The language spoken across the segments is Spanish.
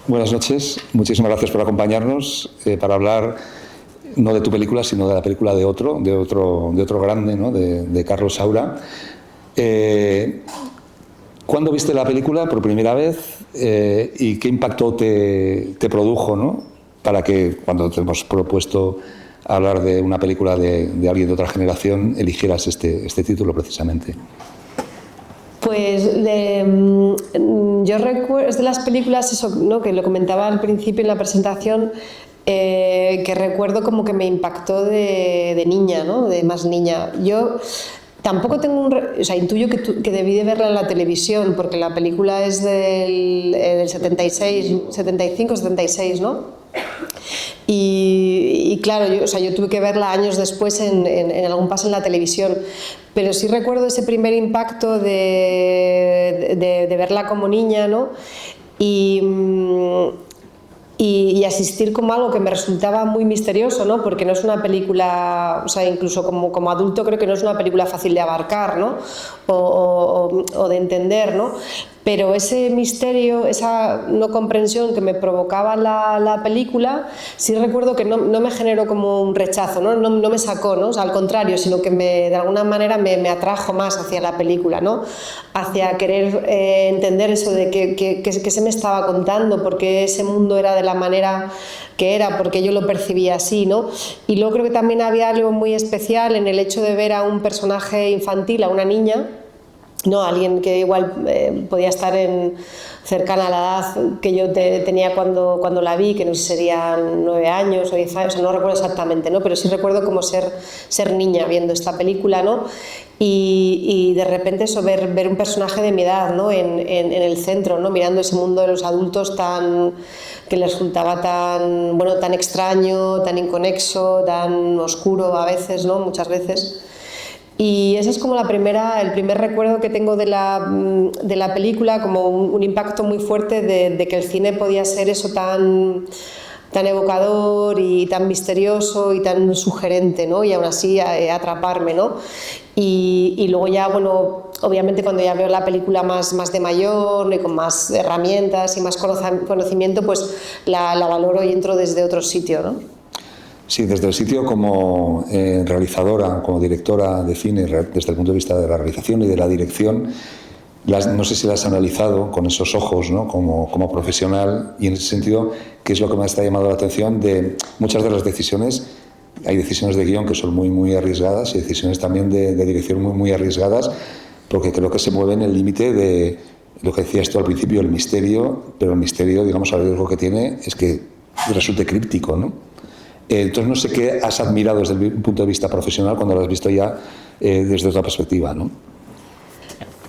buenas noches. Muchísimas gracias por acompañarnos para hablar no de tu película, sino de la película de otro grande, ¿no? de Carlos Saura. ¿Cuándo viste la película por primera vez y qué impacto te produjo, ¿no? Para que cuando te hemos propuesto hablar de una película de alguien de otra generación eligieras este título precisamente? Pues yo recuerdo, es de las películas, eso, ¿no? Que lo comentaba al principio en la presentación, que recuerdo como que me impactó de niña, ¿no? De más niña. Yo tampoco tengo o sea, intuyo que debí de verla en la televisión, porque la película es del 76, 75, 76, ¿no? Y claro, yo tuve que verla años después en algún paso en la televisión, pero sí recuerdo ese primer impacto de verla como niña, ¿no? Y asistir como algo que me resultaba muy misterioso, ¿no? Porque no es una película, o sea, incluso como adulto creo que no es una película fácil de abarcar, ¿no? O de entender, ¿no? Pero ese misterio, esa no comprensión que me provocaba la película, sí recuerdo que no me generó como un rechazo, ¿no? No me sacó, ¿no? O sea, al contrario, sino que de alguna manera me atrajo más hacia la película, ¿no? Hacia querer entender eso de qué se me estaba contando, por qué ese mundo era de la manera que era, porque yo lo percibía así, ¿no? Y luego creo que también había algo muy especial en el hecho de ver a un personaje infantil, a una niña, no, alguien que igual podía estar cercana a la edad que yo tenía cuando la vi, que no sé si serían 9 años o 10 años, o sea, no recuerdo exactamente, ¿no? Pero sí recuerdo como ser niña viendo esta película, ¿no? Y de repente eso, ver un personaje de mi edad, ¿no? en el centro, ¿no? Mirando ese mundo de los adultos que les resultaba tan extraño, tan inconexo, tan oscuro a veces, ¿no? Muchas veces. Y ese es como el primer recuerdo que tengo de la película, como un impacto muy fuerte de que el cine podía ser eso tan evocador y tan misterioso y tan sugerente, ¿no? Y aún así atraparme, ¿no? Y luego ya, bueno, obviamente cuando ya veo la película más de mayor, ¿no? Y con más herramientas y más conocimiento, pues la valoro y entro desde otro sitio, ¿no? Sí, desde el sitio como realizadora, como directora de cine, desde el punto de vista de la realización y de la dirección, no sé si la has analizado con esos ojos, ¿no? como profesional, y en ese sentido, ¿qué es lo que me está llamando la atención de muchas de las decisiones? Hay decisiones de guión que son muy, muy arriesgadas y decisiones también de dirección muy, muy arriesgadas, porque creo que se mueve en el límite de lo que decías tú al principio, el misterio, pero el misterio, digamos, el riesgo que tiene es que resulte críptico, ¿no? Entonces no sé qué has admirado desde el punto de vista profesional cuando lo has visto ya desde otra perspectiva, ¿no?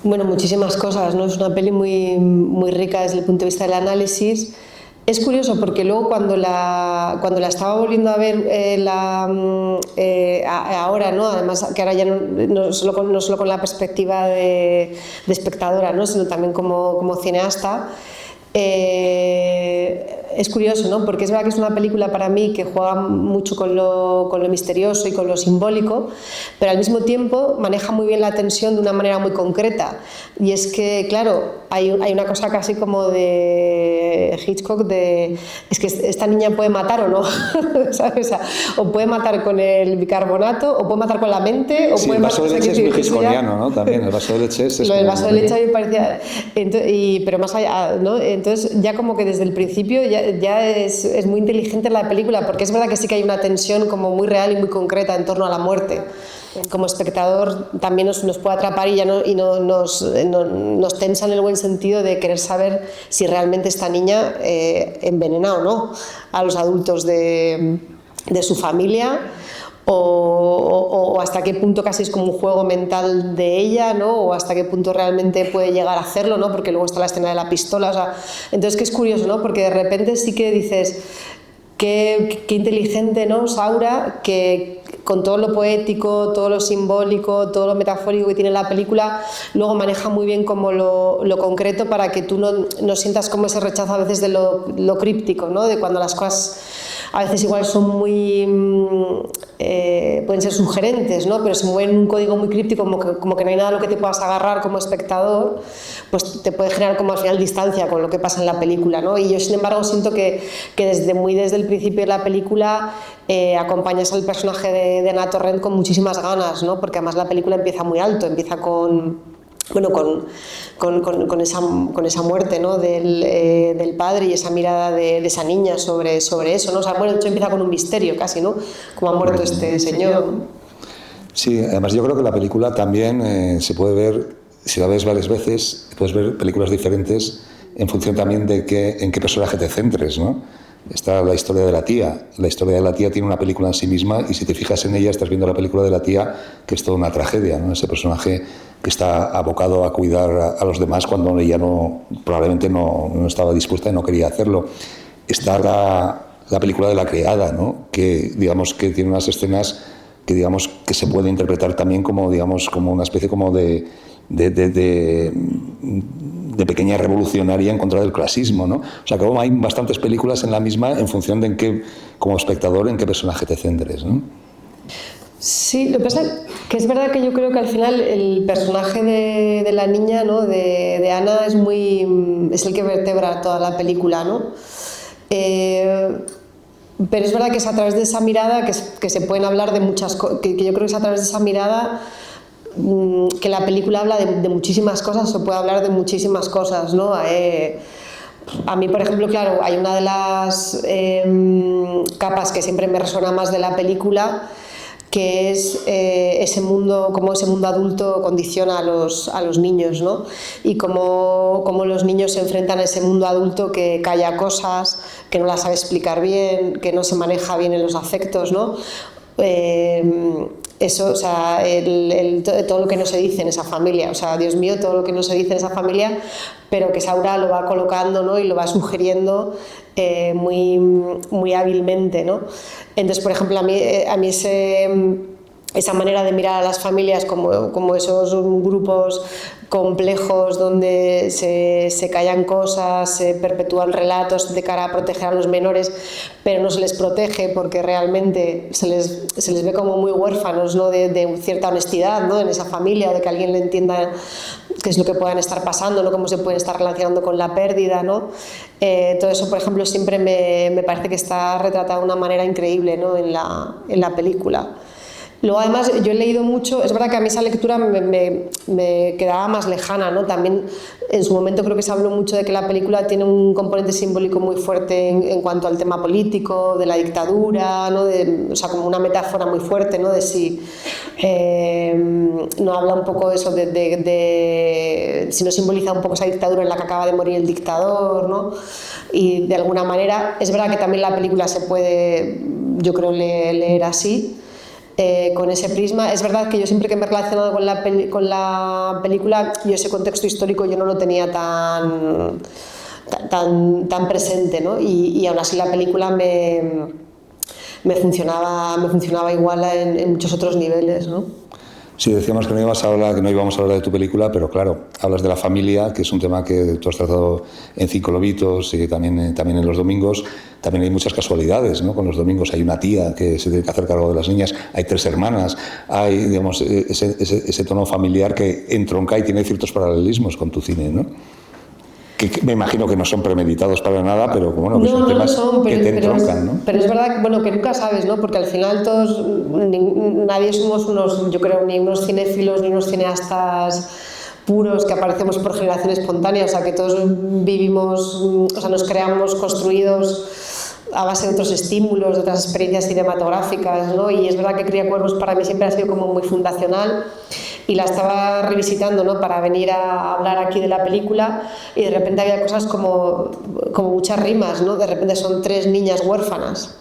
Bueno, muchísimas cosas, ¿no? Es una peli muy, muy rica desde el punto de vista del análisis. Es curioso porque luego cuando la estaba volviendo a ver ahora, ¿no? Además que ahora ya no solo con la perspectiva de espectadora, ¿no? Sino también como cineasta. Es curioso, ¿no? Porque es verdad que es una película para mí que juega mucho con lo misterioso y con lo simbólico, pero al mismo tiempo maneja muy bien la tensión de una manera muy concreta. Y es que, claro, hay una cosa casi como de Hitchcock es que esta niña puede matar o no, ¿sabes? O sea, o puede matar con el bicarbonato, o puede matar con la mente, o sí, puede el vaso de leche es muy hitchcockiano, ¿no? También el vaso de leche es... Lo del vaso de leche a mí me parecía... pero más allá, ¿no? Entonces ya como que desde el principio ya es muy inteligente la película, porque es verdad que sí que hay una tensión como muy real y muy concreta en torno a la muerte. Como espectador también nos puede atrapar y nos tensa en el buen sentido de querer saber si realmente esta niña envenena o no a los adultos de su familia, o hasta qué punto casi es como un juego mental de ella, ¿no? O hasta qué punto realmente puede llegar a hacerlo, ¿no? Porque luego está la escena de la pistola, o sea, entonces que es curioso, ¿no? Porque de repente sí que dices qué inteligente, ¿no? Saura, que con todo lo poético, todo lo simbólico, todo lo metafórico que tiene la película, luego maneja muy bien como lo concreto para que tú no sientas como ese rechazo a veces de lo críptico, ¿no? De cuando las cosas a veces igual son muy, pueden ser sugerentes, ¿no? Pero se mueven en un código muy críptico, como que no hay nada a lo que te puedas agarrar como espectador, pues te puede generar como al final distancia con lo que pasa en la película, ¿no? Y yo sin embargo siento que desde el principio de la película acompañas al personaje de Ana Torrent con muchísimas ganas, ¿no? Porque además la película empieza muy alto, empieza con esa muerte, ¿no? del padre y esa mirada de esa niña sobre eso, ¿no? O sea, bueno, de hecho empieza con un misterio casi, ¿no? Cómo ha muerto este señor. Sí, además yo creo que la película también se puede ver, si la ves varias veces, puedes ver películas diferentes en función también de en qué personaje te centres, ¿no? Está la historia de la tía. La historia de la tía tiene una película en sí misma y si te fijas en ella estás viendo la película de la tía, que es toda una tragedia, ¿no? Ese personaje que está abocado a cuidar a los demás cuando ella probablemente no estaba dispuesta y no quería hacerlo. Está la película de La criada, ¿no? Que digamos que tiene unas escenas que digamos que se puede interpretar también como digamos como una especie como de pequeña revolucionaria en contra del clasismo, ¿no? O sea, que hay bastantes películas en la misma en función de como espectador, en qué personaje te centres, ¿no? Sí, lo que pasa es que es verdad que yo creo que al final el personaje de la niña, ¿no? de Ana es el que vertebra toda la película, ¿no? Pero es verdad que es a través de esa mirada que se pueden hablar de muchas cosas, que yo creo que es a través de esa mirada que la película habla de muchísimas cosas, o puede hablar de muchísimas cosas, ¿no? A mí, por ejemplo, claro, hay una de las capas que siempre me resuena más de la película, que es cómo ese mundo adulto condiciona a los niños, ¿no? Y cómo los niños se enfrentan a ese mundo adulto que calla cosas, que no las sabe explicar bien, que no se maneja bien en los afectos, ¿no? Eso, o sea, todo lo que no se dice en esa familia, o sea, Dios mío, todo lo que no se dice en esa familia, pero que Saura lo va colocando, ¿no? Y lo va sugiriendo muy, muy hábilmente, ¿no? Entonces, por ejemplo, a mí esa manera de mirar a las familias como esos grupos complejos donde se callan cosas, se perpetúan relatos de cara a proteger a los menores, pero no se les protege porque realmente se les ve como muy huérfanos, ¿no? de cierta honestidad, ¿no? En esa familia, o de que alguien le entienda qué es lo que puedan estar pasando, ¿no? Cómo se pueden estar relacionando con la pérdida, ¿no? Todo eso, por ejemplo, siempre me parece que está retratado de una manera increíble, ¿no? en la película. Luego, además, yo he leído mucho, es verdad que a mí esa lectura me quedaba más lejana, ¿no? También en su momento creo que se habló mucho de que la película tiene un componente simbólico muy fuerte en cuanto al tema político, de la dictadura, ¿no? O sea, como una metáfora muy fuerte, ¿no? De si no habla un poco de eso, si no simboliza un poco esa dictadura en la que acaba de morir el dictador, ¿no? Y de alguna manera, es verdad que también la película se puede, yo creo, leer así. Con ese prisma. Es verdad que yo siempre que me he relacionado con la película, yo ese contexto histórico yo no lo tenía tan presente, ¿no? Y aún así la película me funcionaba igual en muchos otros niveles, ¿no? Sí, decíamos que no íbamos a hablar de tu película, pero claro, hablas de la familia, que es un tema que tú has tratado en Cinco Lobitos y también en Los Domingos. También hay muchas casualidades, ¿no? Con Los Domingos hay una tía que se tiene que hacer cargo de las niñas, hay 3 hermanas, hay, digamos, ese tono familiar que entronca y tiene ciertos paralelismos con tu cine, ¿no? Que me imagino que no son premeditados para nada, pero bueno, que son temas que te entroncan, ¿no? Pero es verdad que, bueno, que nunca sabes, ¿no? Porque al final nadie somos yo creo, ni unos cinéfilos ni unos cineastas puros que aparecemos por generación espontánea, o sea, que todos vivimos, o sea, nos creamos construidos a base de otros estímulos, de otras experiencias cinematográficas, ¿no? Y es verdad que Cría Cuervos para mí siempre ha sido como muy fundacional, y la estaba revisitando, ¿no? Para venir a hablar aquí de la película, y de repente había cosas como muchas rimas, ¿no? De repente son 3 niñas huérfanas,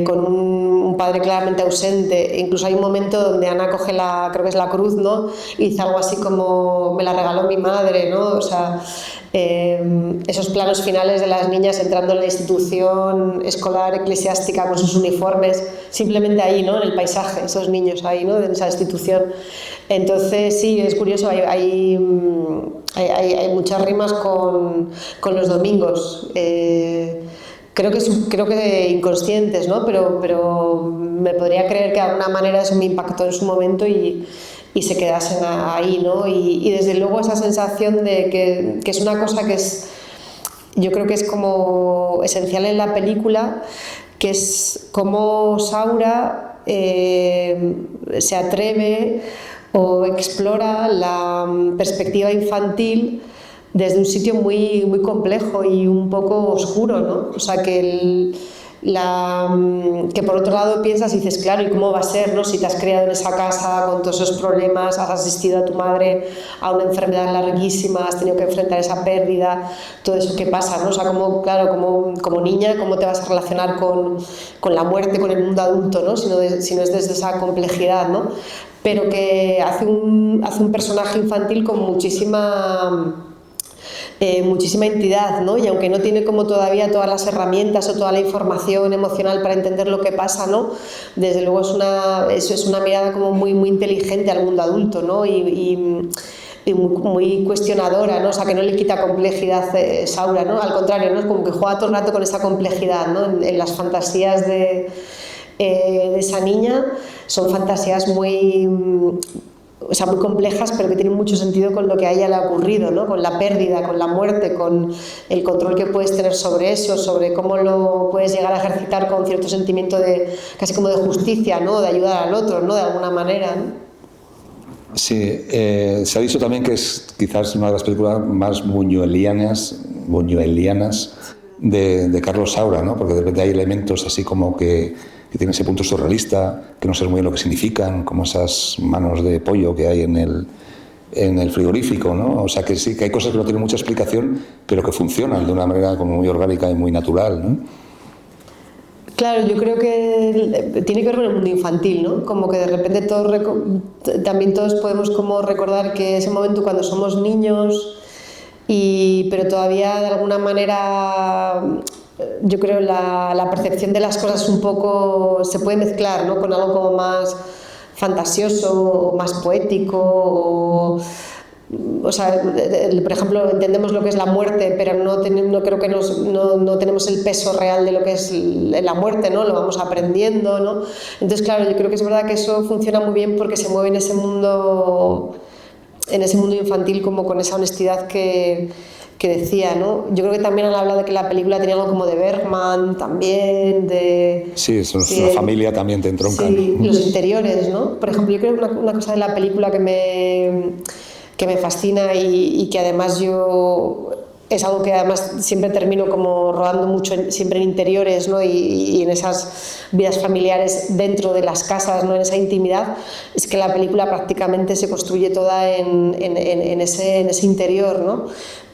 con un padre claramente ausente. Incluso hay un momento donde Ana coge creo que es la cruz, ¿no? Y dice algo así como me la regaló mi madre, ¿no? O sea, esos planos finales de las niñas entrando en la institución escolar eclesiástica con sus uniformes, simplemente ahí, ¿no? En el paisaje, esos niños ahí, ¿no? En esa institución. Entonces sí, es curioso, hay hay muchas rimas con los domingos. Creo que inconscientes, ¿no? Pero me podría creer que de alguna manera eso me impactó en su momento y se quedasen ahí, ¿no? Y desde luego esa sensación de que es una cosa que yo creo que es como esencial en la película, que es cómo Saura se atreve o explora la perspectiva infantil desde un sitio muy, muy complejo y un poco oscuro, ¿no? O sea, que por otro lado piensas y dices, claro, ¿y cómo va a ser, ¿no? Si te has criado en esa casa con todos esos problemas, has asistido a tu madre a una enfermedad larguísima, has tenido que enfrentar esa pérdida, todo eso que pasa, ¿no? O sea, como niña, ¿cómo te vas a relacionar con la muerte, con el mundo adulto, ¿no? Si no es desde esa complejidad, ¿no? Pero que hace un personaje infantil con muchísima entidad, ¿no? Y aunque no tiene como todavía todas las herramientas o toda la información emocional para entender lo que pasa, ¿no? Desde luego es una mirada como muy, muy inteligente al mundo adulto, ¿no? Y muy, muy cuestionadora, ¿no? O sea, que no le quita complejidad Saura, ¿no? Al contrario, ¿no? Es como que juega todo el rato con esa complejidad, ¿no? En las fantasías de esa niña son fantasías muy complejas, pero que tienen mucho sentido con lo que a ella le ha ocurrido, ¿no? Con la pérdida, con la muerte, con el control que puedes tener sobre eso, sobre cómo lo puedes llegar a ejercitar con cierto sentimiento casi como de justicia, ¿no? De ayudar al otro, ¿no? De alguna manera, ¿no? Sí, se ha dicho también que es quizás una de las películas más buñuelianas de Carlos Saura, ¿no? Porque de repente hay elementos así como que tienen ese punto surrealista, que no sé muy bien lo que significan, como esas manos de pollo que hay en el frigorífico, ¿no? O sea, que sí, que hay cosas que no tienen mucha explicación, pero que funcionan de una manera como muy orgánica y muy natural, ¿no? Claro, yo creo que tiene que ver con el mundo infantil, ¿no? Como que de repente también todos podemos como recordar que ese momento cuando somos niños pero todavía de alguna manera yo creo la percepción de las cosas un poco se puede mezclar, ¿no? Con algo como más fantasioso o más poético o sea, por ejemplo, entendemos lo que es la muerte, pero no creo que no tenemos el peso real de lo que es la muerte, ¿no? Lo vamos aprendiendo, ¿no? Entonces, claro, yo creo que es verdad que eso funciona muy bien porque se mueve en ese mundo infantil como con esa honestidad que decía, ¿no? Yo creo que también han hablado de que la película tenía algo como de Bergman también, Sí, es una familia también te entroncan. Sí, los interiores, ¿no? Por ejemplo, yo creo que una cosa de la película que me fascina y que además es algo que además siempre termino como rodando mucho siempre en interiores, ¿no? y en esas vidas familiares dentro de las casas, ¿no? En esa intimidad, es que la película prácticamente se construye toda en ese interior, ¿no?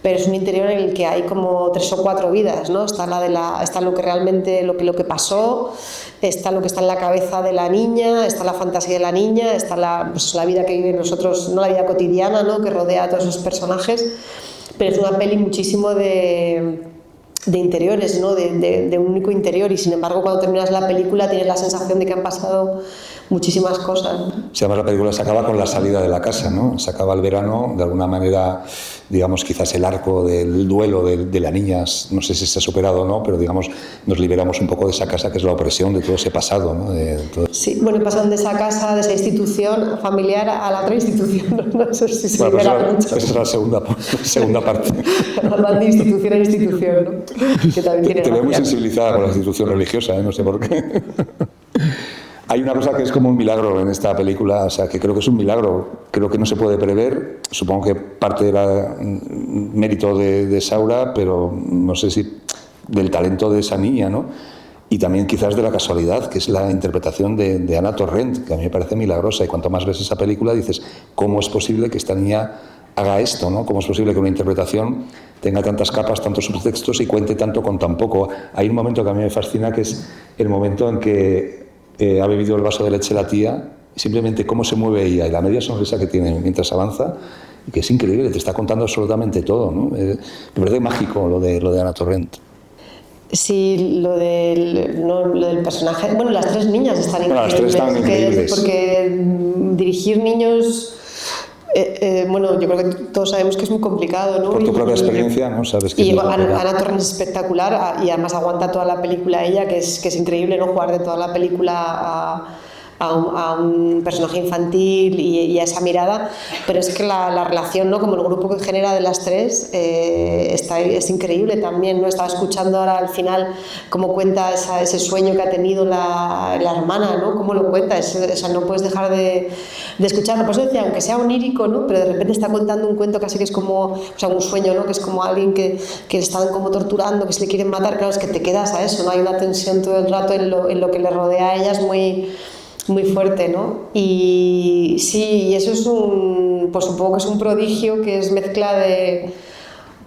Pero es un interior en el que hay como 3 o 4 vidas, ¿no? Está lo que realmente lo que pasó, está lo que está en la cabeza de la niña, está la fantasía de la niña, está la vida que viven nosotros, no la vida cotidiana, ¿no? Que rodea a todos esos personajes. Pero es una peli muchísimo de interiores, ¿no? De un único interior, y sin embargo cuando terminas la película tienes la sensación de que han pasado muchísimas cosas, ¿no? Sí, además la película se acaba con la salida de la casa, ¿no? Se acaba el verano, de alguna manera, digamos, quizás el arco del duelo de la niña, no sé si se ha superado o no, pero digamos, nos liberamos un poco de esa casa que es la opresión de todo ese pasado, ¿no? Sí, bueno, pasan de esa casa, de esa institución familiar a la otra institución, no sé si se libera mucho. Esa es la segunda parte. Van de institución a institución, ¿no? Que también tiene te veo muy gracia. sensibilizada con la institución religiosa, no sé por qué. Hay una cosa que es como un milagro en esta película, o sea, que creo que es un milagro, creo que no se puede prever, supongo que parte era mérito de Saura, pero no sé si del talento de esa niña, ¿no? Y también quizás de la casualidad, que es la interpretación de Ana Torrent, que a mí me parece milagrosa, y cuanto más ves esa película dices, ¿cómo es posible que esta niña haga esto, ¿no? ¿Cómo es posible que una interpretación tenga tantas capas, tantos subtextos y cuente tanto con tan poco? Hay un momento que a mí me fascina, que es el momento en que ha bebido el vaso de leche la tía, y simplemente cómo se mueve ella y la media sonrisa que tiene mientras avanza, y que es increíble, te está contando absolutamente todo, ¿no? Me parece mágico lo de Ana Torrent. Sí, lo del personaje, bueno, las 3 niñas están increíbles. Las 3 están increíbles. Porque dirigir niños Bueno, yo creo que todos sabemos que es muy complicado, ¿no? Por tu propia experiencia, ¿no? Sabes que es muy complicado. Ana Torrent es espectacular y además aguanta toda la película ella, que es increíble, ¿no? Jugar de toda la película a un personaje infantil y a esa mirada, pero es que la relación, ¿no? Como el grupo que genera de las tres es increíble también, ¿no? Estaba escuchando ahora al final cómo cuenta ese sueño que ha tenido la hermana, ¿no? Cómo lo cuenta, o sea, no puedes dejar de escucharlo. Por eso decía, aunque sea onírico, ¿no? Pero de repente está contando un cuento casi que es como, o sea, un sueño, ¿no? Que es como alguien que están como torturando, que se le quieren matar, claro, es que te quedas a eso, ¿no? Hay una tensión todo el rato en lo que le rodea a ella, es muy fuerte, ¿no? Y sí, y eso es pues supongo que es un prodigio, que es mezcla de,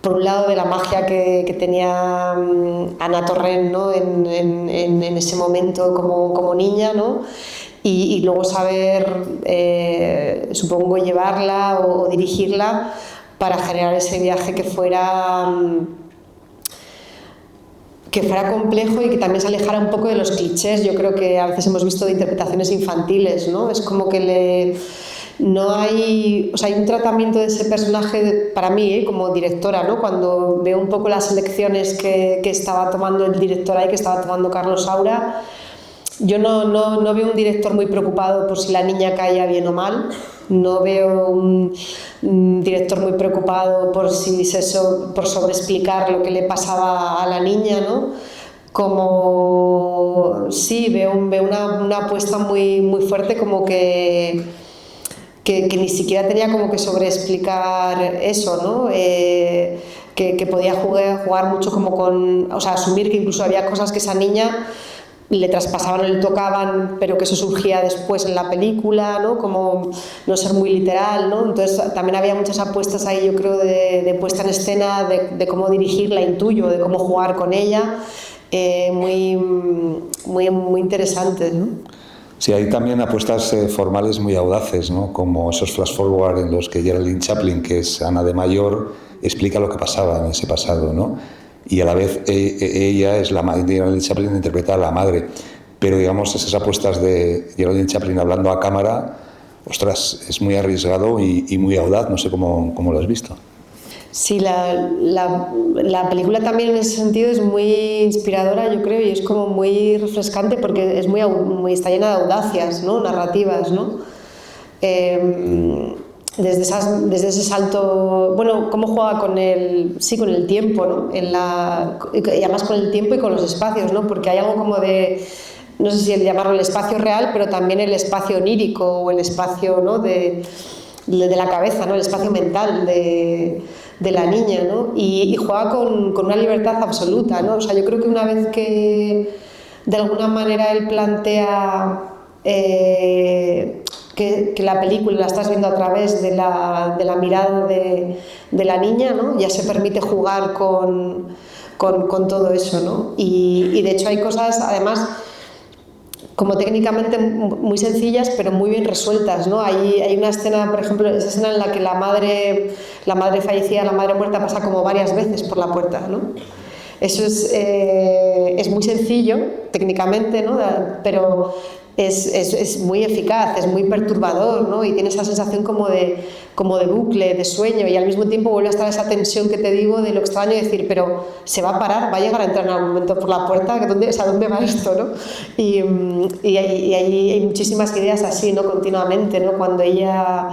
por un lado, de la magia que tenía Ana Torrent, ¿no? en ese momento como niña, ¿no? Y luego saber, supongo, llevarla o dirigirla para generar ese viaje que fuera complejo y que también se alejara un poco de los clichés. Yo creo que a veces hemos visto de interpretaciones infantiles, ¿no? Es como que no hay, o sea, hay un tratamiento de ese personaje para mí, como directora, ¿no? Cuando veo un poco las elecciones que estaba tomando el director ahí, que estaba tomando Carlos Saura, yo no veo un director muy preocupado por si la niña caía bien o mal. No veo un director muy preocupado por sobreexplicar lo que le pasaba a la niña, ¿no? Como sí, veo una apuesta muy fuerte, como que ni siquiera tenía como que sobreexplicar eso, ¿no? Que podía jugar mucho como con, o sea, asumir que incluso había cosas que esa niña le traspasaban o le tocaban, pero que eso surgía después en la película, ¿no? Como no ser muy literal, ¿no? Entonces también había muchas apuestas ahí, yo creo, de puesta en escena, de cómo dirigirla, intuyo, de cómo jugar con ella, muy interesantes, ¿no? Sí, hay también apuestas formales muy audaces, ¿no? Como esos flash forward en los que Geraldine Chaplin, que es Ana de mayor, explica lo que pasaba en ese pasado, ¿no? Y a la vez ella es Geraldine Chaplin, interpreta a la madre, pero digamos esas apuestas de Geraldine Chaplin hablando a cámara, ostras, es muy arriesgado y muy audaz. No sé cómo lo has visto. Sí, la película también en ese sentido es muy inspiradora, yo creo, y es como muy refrescante porque es está llena de audacias, ¿no? Narrativas, ¿no? Desde ese salto, bueno, cómo juega con el tiempo, ¿no? Y además con el tiempo y con los espacios, ¿no? Porque hay algo como de, no sé si llamarlo el espacio real, pero también el espacio onírico o el espacio, ¿no? de la cabeza, ¿no? El espacio mental de la niña, ¿no? Y juega con una libertad absoluta, ¿no? O sea, yo creo que una vez que de alguna manera él plantea que la película la estás viendo a través de la mirada de la niña, ¿no? Ya se permite jugar con todo eso, ¿no? Y de hecho hay cosas, además, como técnicamente muy sencillas, pero muy bien resueltas, ¿no? Hay una escena, por ejemplo, esa escena en la que la madre fallecida, la madre muerta, pasa como varias veces por la puerta, ¿no? Eso es muy sencillo técnicamente, ¿no? Pero es muy eficaz, es muy perturbador, ¿no? Y tiene esa sensación como de bucle, de sueño, y al mismo tiempo vuelve a estar esa tensión que te digo de lo extraño, de decir, pero ¿se va a parar? ¿Va a llegar a entrar en algún momento por la puerta? ¿Dónde va esto, no? Y hay muchísimas ideas así, ¿no? Continuamente, ¿no? Cuando ella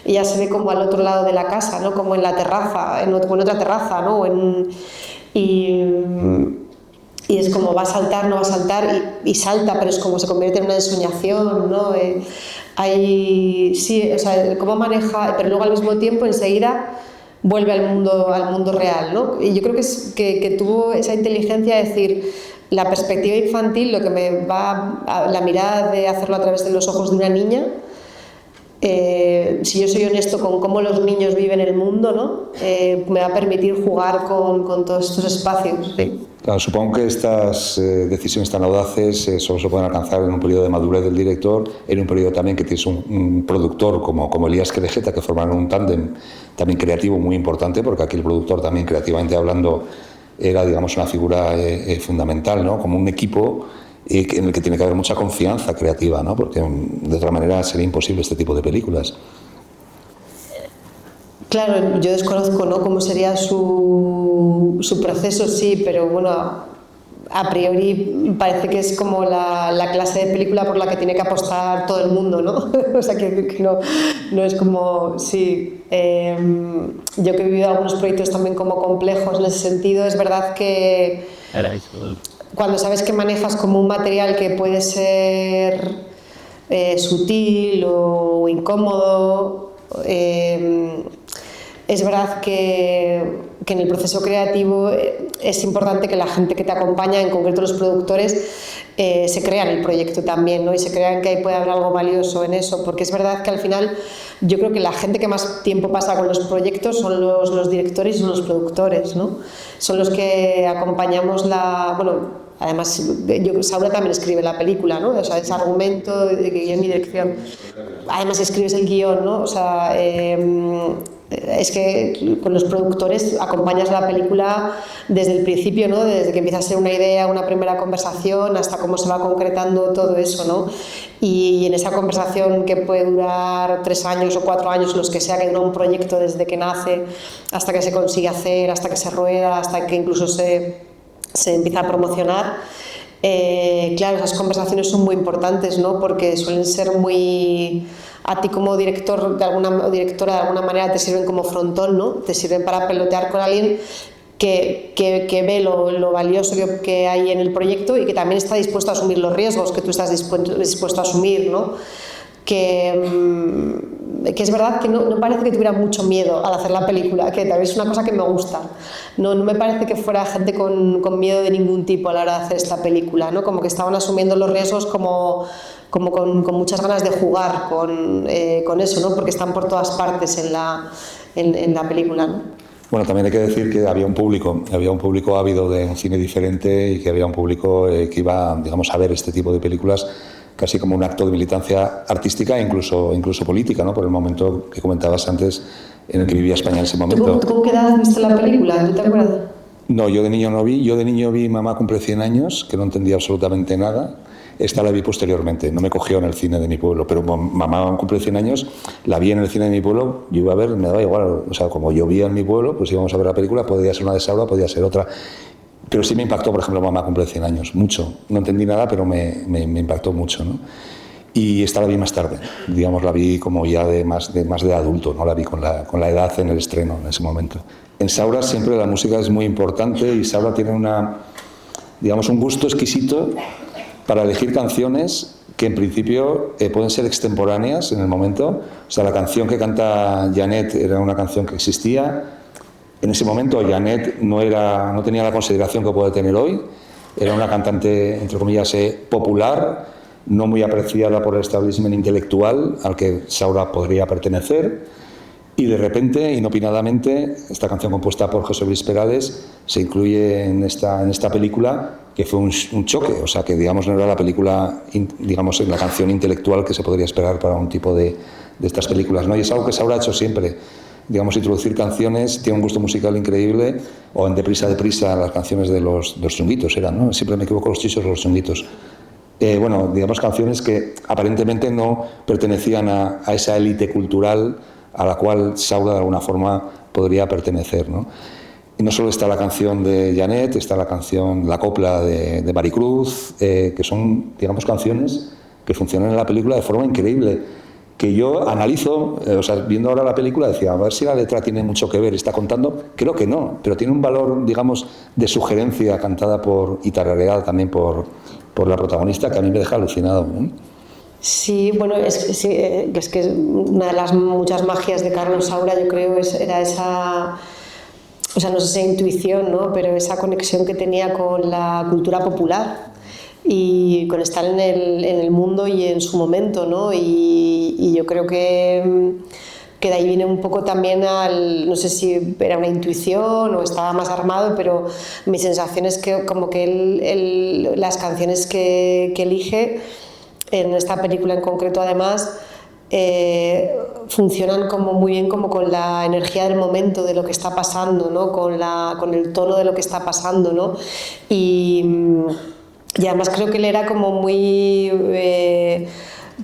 se ve como al otro lado de la casa, ¿no? Como en la terraza, en otra terraza, ¿no? Y es como va a saltar, no va a saltar, y salta, pero es como se convierte en una ensoñación, ¿no? Sí, o sea, cómo maneja, pero luego al mismo tiempo enseguida vuelve al mundo real, ¿no? Y yo creo que tuvo esa inteligencia de decir, la perspectiva infantil, lo que me va a la mirada de hacerlo a través de los ojos de una niña, si yo soy honesto con cómo los niños viven el mundo, ¿no? Me va a permitir jugar con todos estos espacios. ¿Sí? Claro, supongo que estas decisiones tan audaces solo se pueden alcanzar en un periodo de madurez del director, en un periodo también que tienes un productor como Elías Querejeta, que formaron un tándem también creativo muy importante, porque aquí el productor también, creativamente hablando, era, digamos, una figura fundamental, ¿no? Como un equipo en el que tiene que haber mucha confianza creativa, ¿no? Porque de otra manera sería imposible este tipo de películas. Claro, yo desconozco, ¿no?, cómo sería su proceso, sí, pero bueno, a priori parece que es como la clase de película por la que tiene que apostar todo el mundo, ¿no? O sea, que no es como, sí. Yo que he vivido algunos proyectos también como complejos en ese sentido, es verdad que cuando sabes que manejas como un material que puede ser sutil o incómodo, es verdad que en el proceso creativo es importante que la gente que te acompaña, en concreto los productores, se crean el proyecto también, ¿no? Y se crean que ahí puede haber algo valioso en eso, porque es verdad que al final yo creo que la gente que más tiempo pasa con los proyectos son los directores y son los productores, ¿no? Son los que acompañamos bueno, además, Saura también escribe la película, ¿no? O sea, ese argumento de guión y dirección. Además, escribes el guión, ¿no? O sea, es que con los productores acompañas la película desde el principio, ¿no? Desde que empieza a ser una idea, una primera conversación, hasta cómo se va concretando todo eso, ¿no? Y en esa conversación que puede durar 3 años o 4 años, los que sea, que dura un proyecto desde que nace hasta que se consigue hacer, hasta que se rueda, hasta que incluso se empieza a promocionar. Claro, esas conversaciones son muy importantes, ¿no? Porque suelen ser muy... A ti como director o directora de alguna manera te sirven como frontón, ¿no? Te sirven para pelotear con alguien que ve lo valioso que hay en el proyecto y que también está dispuesto a asumir los riesgos que tú estás dispuesto a asumir, ¿no? Que es verdad que no parece que tuviera mucho miedo al hacer la película, que tal vez es una cosa que me gusta. No me parece que fuera gente con miedo de ningún tipo a la hora de hacer esta película, ¿no? Como que estaban asumiendo los riesgos como con muchas ganas de jugar con eso, ¿no? Porque están por todas partes en la película, ¿no? Bueno, también hay que decir que había un público ávido de un cine diferente y que había un público que iba, digamos, a ver este tipo de películas casi como un acto de militancia artística e incluso política, ¿no? Por el momento que comentabas antes en el que vivía España en ese momento. ¿Tú con qué edad viste la película? ¿Tú te acuerdas? No, yo de niño no vi. Yo de niño vi Mamá cumple 100 años, que no entendía absolutamente nada. Esta la vi posteriormente, no me cogió en el cine de mi pueblo, pero Mamá cumple 100 años, la vi en el cine de mi pueblo, yo iba a ver, me daba igual, o sea, como yo vivía en mi pueblo, pues íbamos a ver la película, podía ser una de Saura, podía ser otra. Pero sí me impactó, por ejemplo, Mamá cumple 100 años, mucho. No entendí nada, pero me impactó mucho, ¿no? Y esta la vi más tarde, digamos, la vi como ya más de adulto, no la vi con la edad en el estreno, en ese momento. En Saura siempre la música es muy importante y Saura tiene un gusto exquisito para elegir canciones que en principio pueden ser extemporáneas en el momento. O sea, la canción que canta Janet era una canción que existía. En ese momento Janet no tenía la consideración que puede tener hoy. Era una cantante, entre comillas, popular, no muy apreciada por el establishment intelectual al que Saura podría pertenecer. Y de repente, inopinadamente, esta canción compuesta por José Luis Perales se incluye en esta película, que fue un choque. O sea, que digamos no era la película, digamos, la canción intelectual que se podría esperar para un tipo de estas películas, ¿no? Y es algo que Saura ha hecho siempre. Digamos, introducir canciones, tiene un gusto musical increíble, o en Deprisa, Deprisa, las canciones de los Chunguitos eran, ¿no? Siempre me equivoco, los Chichos o los Chunguitos. Bueno, digamos, canciones que aparentemente no pertenecían a esa élite cultural a la cual Saura de alguna forma podría pertenecer, ¿no? Y no solo está la canción de Janet, está la copla de Maricruz, que son, digamos, canciones que funcionan en la película de forma increíble, que yo analizo, o sea, viendo ahora la película decía, a ver si la letra tiene mucho que ver, está contando, creo que no, pero tiene un valor, digamos, de sugerencia cantada y tarareada también por la protagonista, que a mí me deja alucinado, ¿no? Sí, bueno, es que una de las muchas magias de Carlos Saura, yo creo, era esa, o sea, no sé si intuición, ¿no? Pero esa conexión que tenía con la cultura popular y con estar en el mundo y en su momento, ¿no? Y yo creo que de ahí viene un poco también no sé si era una intuición o estaba más armado, pero mi sensación es que como que las canciones que elige en esta película en concreto, además, funcionan como muy bien como con la energía del momento, de lo que está pasando, ¿no? Con el tono de lo que está pasando, ¿no? Y además creo que él era como muy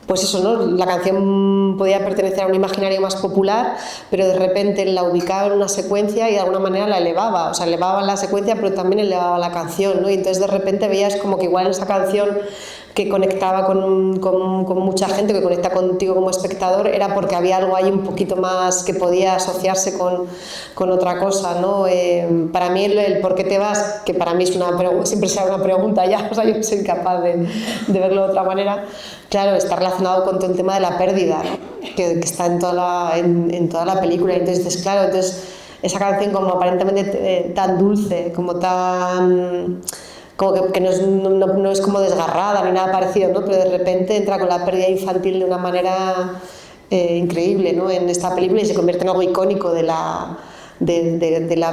pues eso, ¿no? La canción podía pertenecer a un imaginario más popular, pero de repente la ubicaba en una secuencia y de alguna manera la elevaba, o sea, elevaba la secuencia pero también elevaba la canción, ¿no? Y entonces de repente veías como que igual en esa canción que conectaba con mucha gente, que conecta contigo como espectador, era porque había algo ahí un poquito más que podía asociarse con otra cosa, ¿no? Para mí el ¿por qué te vas?, que para mí es siempre será una pregunta ya, o sea, yo soy incapaz de verlo de otra manera, claro, está relacionado con todo el tema de la pérdida, ¿no? que está en toda la película, entonces dices, claro, entonces esa canción como aparentemente tan dulce, como tan... como que no es como desgarrada ni nada parecido, ¿no? Pero de repente entra con la pérdida infantil de una manera increíble, ¿no? En esta película y se convierte en algo icónico de la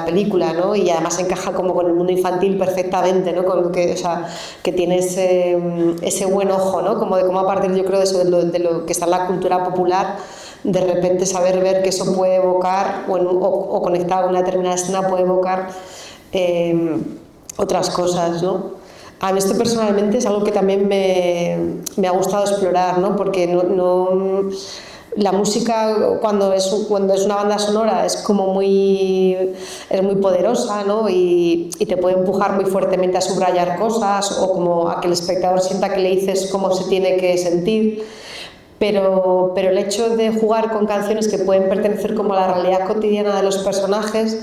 película, ¿no? Y además encaja como con el mundo infantil perfectamente, ¿no? Con lo que, o sea, que tiene ese buen ojo, ¿no? Como de cómo a partir, yo creo, de lo que está en la cultura popular, de repente saber ver que eso puede evocar o conectado con una determinada escena puede evocar otras cosas, ¿no? A mí esto personalmente es algo que también me ha gustado explorar, ¿no? Porque la música cuando es una banda sonora es muy poderosa, ¿no? Y te puede empujar muy fuertemente a subrayar cosas o como a que el espectador sienta que le dices cómo se tiene que sentir. Pero el hecho de jugar con canciones que pueden pertenecer como a la realidad cotidiana de los personajes,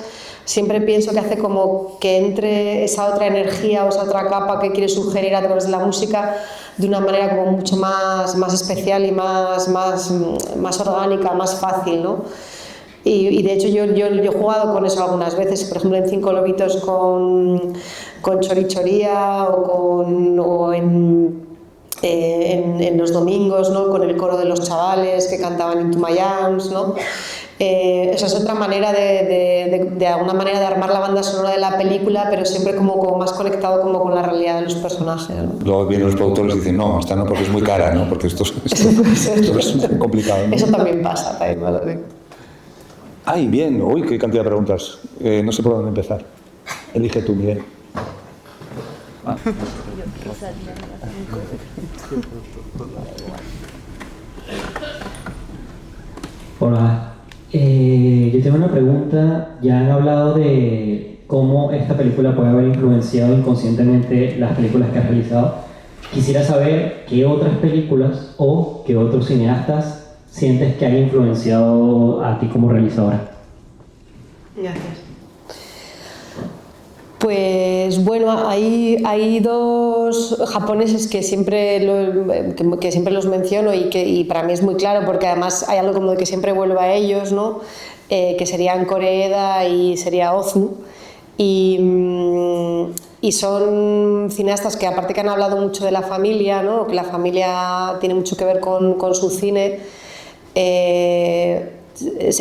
siempre pienso que hace como que entre esa otra energía o esa otra capa que quiere sugerir a través de la música de una manera como mucho más especial y más orgánica, más fácil, ¿no? Y de hecho yo he jugado con eso algunas veces, por ejemplo en Cinco Lobitos con Chorichoría o en los domingos, ¿no? Con el coro de los chavales que cantaban Into My Arms, ¿no? Esa es otra manera de alguna manera de armar la banda sonora de la película, pero siempre como más conectado como con la realidad de los personajes, ¿no? Luego vienen los productores y dicen, no, esta no, porque es muy cara, ¿no? Porque esto es complicado, ¿no? Eso también pasa, ¿vale? Ay, bien, uy, qué cantidad de preguntas. No sé por dónde empezar. Elige tú, Miguel. Hola, yo tengo una pregunta. Ya han hablado de cómo esta película puede haber influenciado inconscientemente las películas que has realizado. Quisiera saber qué otras películas o qué otros cineastas sientes que han influenciado a ti como realizadora. Gracias. Pues bueno, hay dos japoneses que siempre los menciono y para mí es muy claro porque además hay algo como de que siempre vuelvo a ellos, ¿no? Que serían Koreeda y sería Ozu y son cineastas que aparte que han hablado mucho de la familia, ¿no? Que la familia tiene mucho que ver con su cine.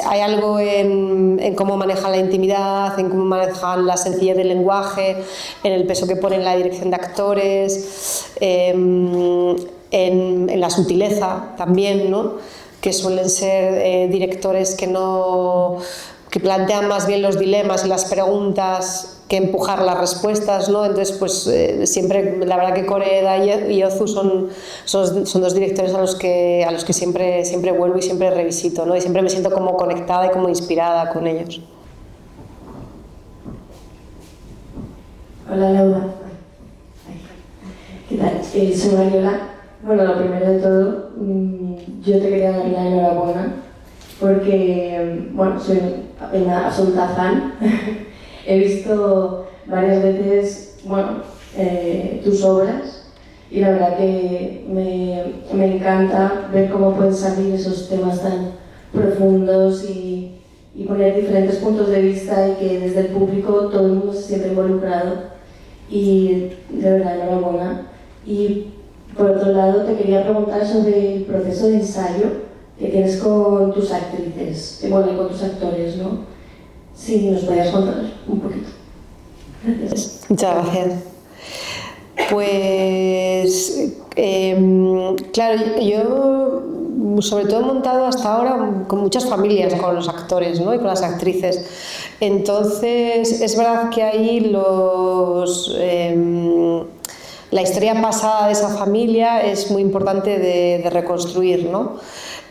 Hay algo en cómo manejan la intimidad, en cómo manejan la sencillez del lenguaje, en el peso que ponen en la dirección de actores, en la sutileza también, ¿no? Que suelen ser directores que plantean más bien los dilemas y las preguntas que empujar las respuestas, ¿no? Entonces, pues siempre, la verdad que Koreeda y Ozu son dos directores a los que siempre vuelvo y siempre revisito, ¿no? Y siempre me siento como conectada y como inspirada con ellos. Hola Laura, ¿qué tal? Soy Mariola. Bueno, lo primero de todo, yo te quería dar la enhorabuena porque, bueno, soy una absoluta fan. He visto varias veces, bueno, tus obras y la verdad que me encanta ver cómo pueden salir esos temas tan profundos y poner diferentes puntos de vista y que desde el público todo el mundo se siente involucrado y de verdad enhorabuena. Y por otro lado te quería preguntar sobre el proceso de ensayo que tienes con tus actrices, bueno, y con tus actores, ¿no? Si nos podías contar un poquito. Gracias. Muchas gracias. Pues, claro, yo sobre todo he montado hasta ahora con muchas familias, con los actores, ¿no? Y con las actrices. Entonces, es verdad que ahí la historia pasada de esa familia es muy importante de reconstruir, ¿no?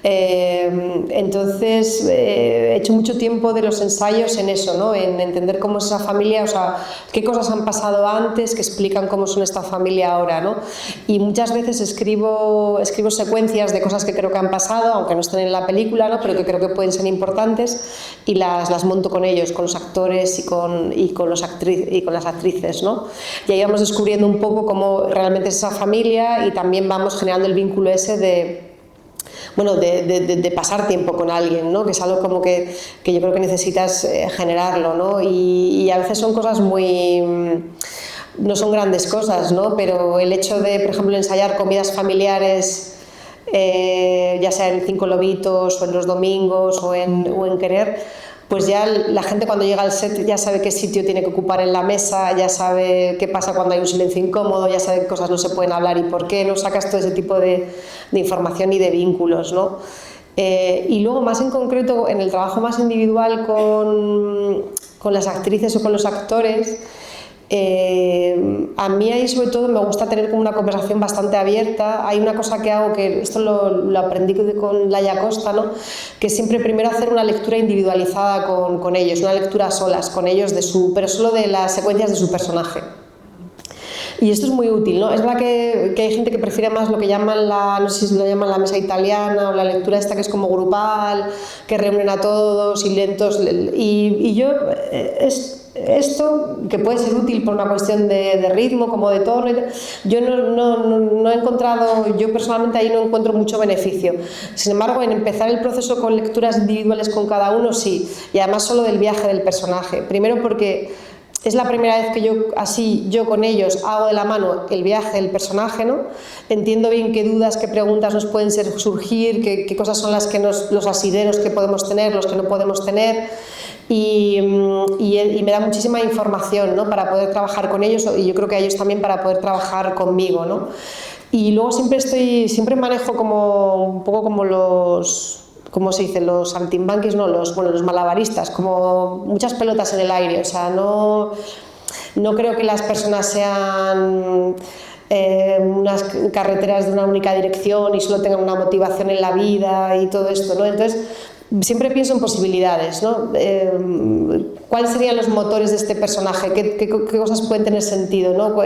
Entonces he hecho mucho tiempo de los ensayos en eso, ¿no? En entender cómo es esa familia, o sea, qué cosas han pasado antes que explican cómo son esta familia ahora, ¿no? Y muchas veces escribo secuencias de cosas que creo que han pasado, aunque no estén en la película, ¿no? Pero que creo que pueden ser importantes, y las monto con ellos, con los actores y con las actrices, ¿no? Y ahí vamos descubriendo un poco cómo realmente es esa familia, y también vamos generando el vínculo ese de pasar tiempo con alguien, ¿no? Que es algo como que yo creo que necesitas generarlo, ¿no? Y a veces son cosas no son grandes cosas, ¿no? Pero el hecho de, por ejemplo, ensayar comidas familiares, ya sea en Cinco Lobitos o en Los Domingos o en Querer, pues ya la gente cuando llega al set ya sabe qué sitio tiene que ocupar en la mesa, ya sabe qué pasa cuando hay un silencio incómodo, ya sabe qué cosas no se pueden hablar y por qué, ¿no? Sacas todo ese tipo de información y de vínculos, ¿no? Y luego, más en concreto, en el trabajo más individual con las actrices o con los actores, a mí ahí sobre todo me gusta tener como una conversación bastante abierta. Hay una cosa que hago, que esto lo aprendí con Laia Costa, ¿no? Que es siempre primero hacer una lectura individualizada con ellos, una lectura a solas con ellos, pero solo de las secuencias de su personaje. Y esto es muy útil, ¿no? Es verdad que hay gente que prefiere más lo que llaman no sé si lo llaman la mesa italiana, o la lectura esta que es como grupal, que reúnen a todos y lentos, y yo esto, que puede ser útil por una cuestión de ritmo, como de tono, yo no he encontrado, yo personalmente ahí no encuentro mucho beneficio. Sin embargo, en empezar el proceso con lecturas individuales con cada uno, sí, y además solo del viaje del personaje. Primero porque es la primera vez que yo con ellos hago de la mano el viaje del personaje, ¿no? Entiendo bien qué dudas, qué preguntas nos pueden surgir, qué cosas son los asideros que podemos tener, los que no podemos tener, y me da muchísima información, ¿no? Para poder trabajar con ellos, y yo creo que a ellos también para poder trabajar conmigo, ¿no? Y luego siempre manejo como un poco como ¿cómo se dice? Los saltimbanquis, no, los malabaristas, como muchas pelotas en el aire. O sea, no creo que las personas sean unas carreteras de una única dirección y solo tengan una motivación en la vida y todo esto, ¿no? Entonces, siempre pienso en posibilidades, ¿no? ¿Cuáles serían los motores de este personaje? ¿Qué cosas pueden tener sentido, ¿no?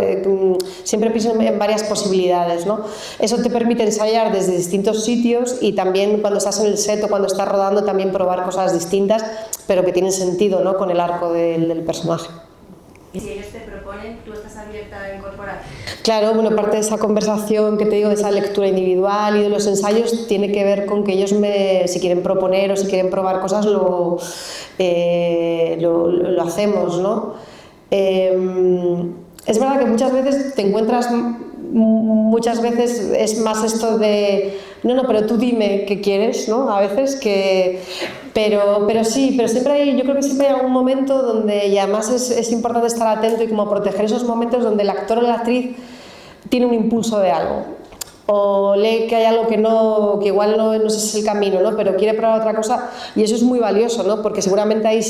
Siempre pienso en varias posibilidades, ¿no? Eso te permite ensayar desde distintos sitios, y también cuando estás en el set o cuando estás rodando también probar cosas distintas, pero que tienen sentido, ¿no? Con el arco del personaje. Y si ellos te proponen, ¿tú estás abierta a incorporar? Claro, bueno, parte de esa conversación que te digo, de esa lectura individual y de los ensayos, tiene que ver con que ellos si quieren proponer o si quieren probar cosas, lo hacemos, ¿no? Es verdad que muchas veces te encuentras, es más esto de no, pero tú dime qué quieres, ¿no? A veces pero siempre yo creo que siempre hay algún momento donde, y además es importante estar atento y como proteger esos momentos donde el actor o la actriz tiene un impulso de algo, o lee que hay algo que igual no sé si es el camino, ¿no? Pero quiere probar otra cosa, y eso es muy valioso, ¿no? Porque seguramente ahí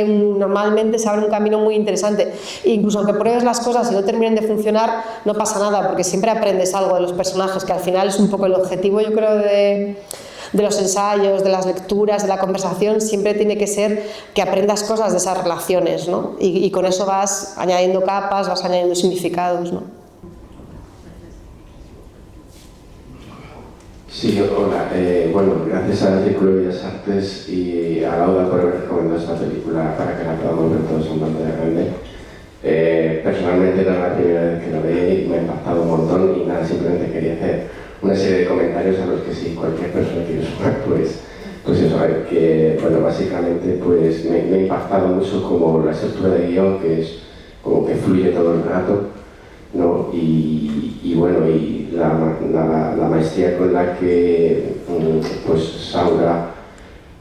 normalmente se abre un camino muy interesante. E incluso aunque pruebes las cosas y no terminen de funcionar, no pasa nada, porque siempre aprendes algo de los personajes, que al final es un poco el objetivo, yo creo, de los ensayos, de las lecturas, de la conversación. Siempre tiene que ser que aprendas cosas de esas relaciones, ¿no? Y con eso vas añadiendo capas, vas añadiendo significados, ¿no? Sí, hola. Bueno, gracias al Círculo de Bellas Artes y a Lauda por haber recomendado esta película para que la podamos ver todos en pantalla grande. Personalmente era la primera vez que la vi y me ha impactado un montón, y nada, simplemente quería hacer una serie de comentarios a los que si cualquier persona quiere sumar, pues eso, que bueno, básicamente pues me ha impactado mucho como la estructura de guión, que es como que fluye todo el rato, ¿no? Y bueno, y la maestría con la que pues Saura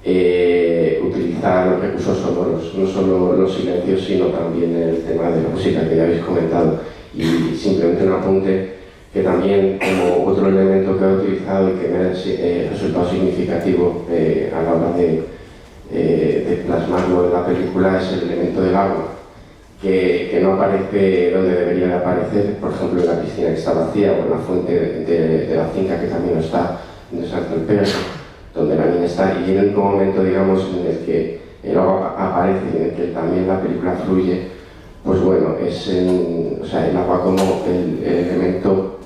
utiliza los recursos sonoros, no solo los silencios, sino también el tema de la música que ya habéis comentado. Y simplemente un apunte, que también como otro elemento que he utilizado y que me ha resultado significativo a la hora de plasmarlo en la película, es el elemento del agua, que no aparece donde debería de aparecer, por ejemplo en la piscina que está vacía o en la fuente de la finca que también no está, donde salta el perro, donde la niña está, y en el único momento, digamos, en el que el agua aparece y en el que también la película fluye, pues bueno, es el agua como el elemento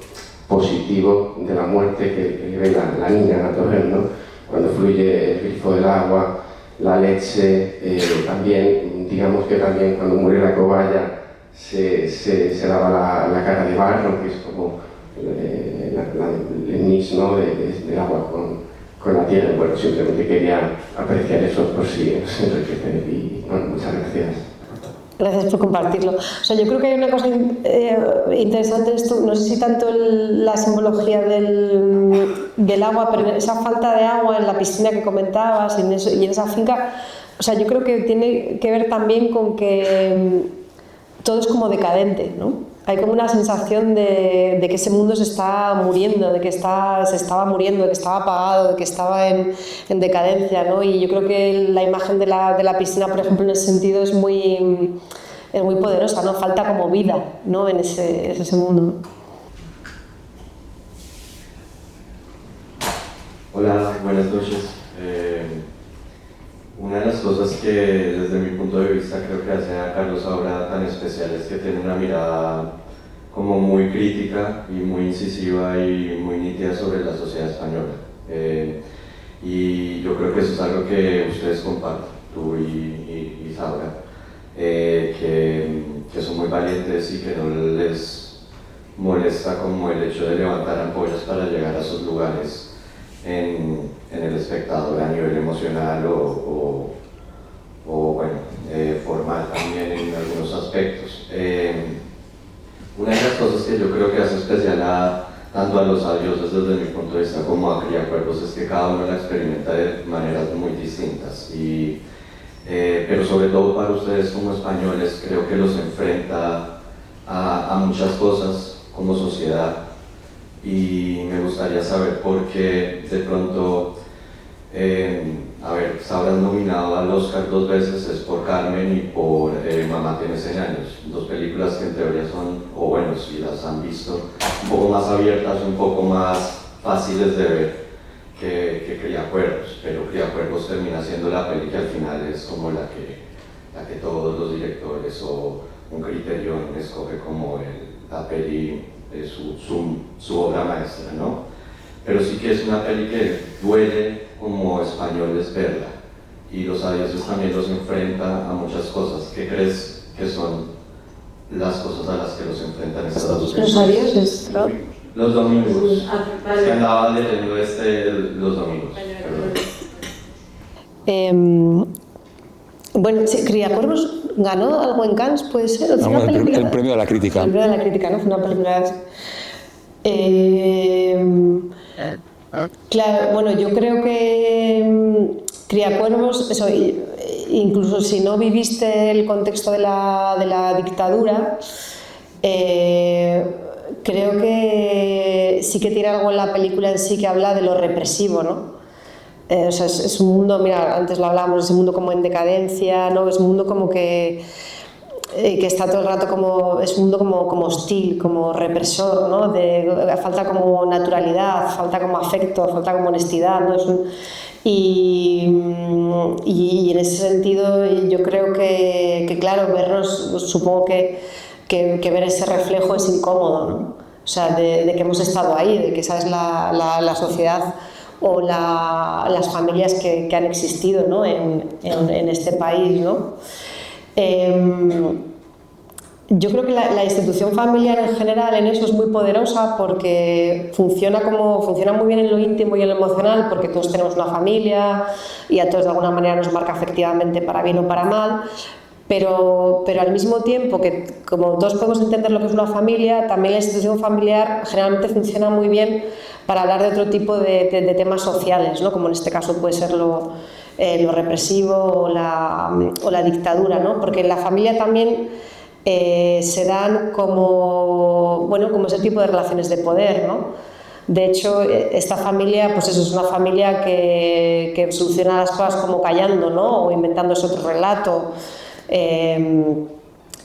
positivo de la muerte que ve la niña en la torre, ¿no? Cuando fluye el grifo del agua, la leche, también, digamos que también cuando muere la cobaya se lava la cara de barro, que es como el mix, ¿no? del agua con la tierra. Bueno, simplemente quería apreciar eso por si os enriquece y bueno, muchas gracias. Gracias por compartirlo. O sea, yo creo que hay una cosa interesante en esto, no sé si tanto la simbología del agua, pero esa falta de agua en la piscina que comentabas y en esa finca, o sea, yo creo que tiene que ver también con que todo es como decadente, ¿no? Hay como una sensación de que ese mundo se está muriendo, de que se estaba muriendo, de que estaba apagado, de que estaba en decadencia, ¿no? Y yo creo que la imagen de la piscina, por ejemplo, en ese sentido es muy poderosa, ¿no? Falta como vida, ¿no? en ese mundo. Hola, buenas noches. Una de las cosas que desde mi punto de vista creo que hace a Carlos Saura tan especial es que tiene una mirada como muy crítica y muy incisiva y muy nítida sobre la sociedad española. Y yo creo que eso es algo que ustedes comparten, tú y Saura, que son muy valientes y que no les molesta como el hecho de levantar ampollas para llegar a esos lugares en el espectador a nivel emocional o bueno, formal también en algunos aspectos. Una de las cosas que yo creo que hace especial tanto a Los Adioses desde mi punto de vista como a Criacuervos es que cada uno la experimenta de maneras muy distintas pero sobre todo para ustedes como españoles creo que los enfrenta a muchas cosas como sociedad. Y me gustaría saber por qué de pronto, Saura nominado al Oscar 2 veces es por Carmen y por Mamá tiene 100 años, dos películas que en teoría son, o bueno, si las han visto, un poco más abiertas, un poco más fáciles de ver que Criacuervos, pero Criacuervos termina siendo la peli que al final es como la que todos los directores o un criterion escoge como la peli de su obra maestra, ¿no? Pero sí que es una peli que duele como españoles verla y Los Adioses también los enfrenta a muchas cosas. ¿Qué crees que son las cosas a las que los enfrentan estas dos películas? Los Adioses, ¿no? Los domingos. Es que andaba leyendo los domingos. Bueno, sí, Criacuervos ganó algo en Cannes, puede ser. No, el premio de la crítica. El premio de la crítica, ¿no? Fue una película. Claro, bueno, yo creo que Criacuervos, eso, incluso si no viviste el contexto de la dictadura, creo que sí que tiene algo en la película en sí que habla de lo represivo, ¿no? O sea, es un mundo, mira, antes lo hablábamos, es un mundo como en decadencia, ¿no? Es un mundo como que está todo el rato como, es un mundo como hostil, como represor, ¿no? Falta como naturalidad, falta como afecto, falta como honestidad, ¿no? Y en ese sentido yo creo que claro, vernos, supongo que ver ese reflejo es incómodo, ¿no? O sea, de que hemos estado ahí, de que esa es la sociedad o las familias que han existido, ¿no? en este país, ¿no? Yo creo que la institución familiar en general en eso es muy poderosa porque funciona muy bien en lo íntimo y en lo emocional, porque todos tenemos una familia y a todos de alguna manera nos marca afectivamente para bien o para mal. Pero al mismo tiempo que como todos podemos entender lo que es una familia, también la institución familiar generalmente funciona muy bien para hablar de otro tipo de temas sociales, ¿no? Como en este caso puede ser lo represivo o la dictadura, ¿no? Porque en la familia también se dan como ese tipo de relaciones de poder, ¿no? De hecho, esta familia, pues eso, es una familia que soluciona las cosas como callando, ¿no? O inventándose otro relato.